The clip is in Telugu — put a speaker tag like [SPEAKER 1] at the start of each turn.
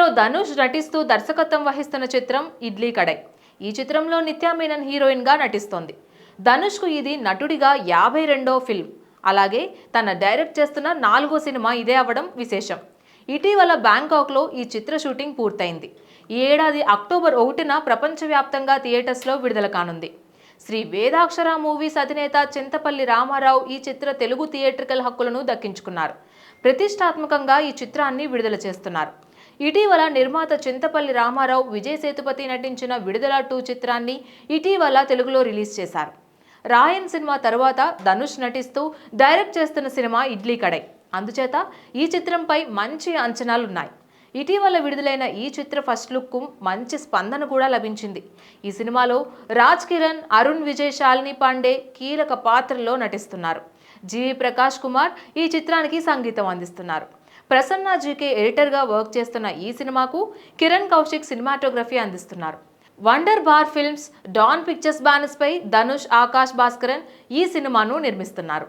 [SPEAKER 1] హీరో ధనుష్ నటిస్తూ దర్శకత్వం వహిస్తున్న చిత్రం ఇడ్లీ కడై. ఈ చిత్రంలో నిత్యా మీనన్ హీరోయిన్ గా నటిస్తోంది. ధనుష్ కు ఇది నటుడిగా 52వ ఫిల్మ్. అలాగే తన డైరెక్ట్ చేస్తున్న 4వ సినిమా ఇదే అవ్వడం విశేషం. ఇటీవల బ్యాంకాక్లో ఈ చిత్ర షూటింగ్ పూర్తయింది. ఈ ఏడాది అక్టోబర్ 1న ప్రపంచవ్యాప్తంగా థియేటర్స్లో విడుదల కానుంది. శ్రీ వేదాక్షర మూవీస్ అధినేత చింతపల్లి రామారావు ఈ చిత్ర తెలుగు థియేట్రికల్ హక్కులను దక్కించుకున్నారు. ప్రతిష్టాత్మకంగా ఈ చిత్రాన్ని విడుదల చేస్తున్నారు. ఇటీవల నిర్మాత చింతపల్లి రామారావు, విజయ్ సేతుపతి నటించిన విడుదల 2 చిత్రాన్ని ఇటీవల తెలుగులో రిలీజ్ చేశారు. రాయన్ సినిమా తరువాత ధనుష్ నటిస్తూ డైరెక్ట్ చేస్తున్న సినిమా ఇడ్లీ కడై. అందుచేత ఈ చిత్రంపై మంచి అంచనాలున్నాయి. ఇటీవల విడుదలైన ఈ చిత్ర ఫస్ట్ లుక్ కు మంచి స్పందన కూడా లభించింది. ఈ సినిమాలో రాజ్ కిరణ్, అరుణ్ విజయ్, శాలిని పాండే కీలక పాత్రల్లో నటిస్తున్నారు. జీవి ప్రకాష్ కుమార్ ఈ చిత్రానికి సంగీతం అందిస్తున్నారు. ప్రసన్న జీకే ఎడిటర్గా వర్క్ చేస్తున్న ఈ సినిమాకు కిరణ్ కౌశిక్ సినిమాటోగ్రఫీ అందిస్తున్నారు. Wunderbar films, Don pictures banners పై ధనుష్, ఆకాష్ భాస్కరన్ ఈ సినిమాను నిర్మిస్తున్నారు.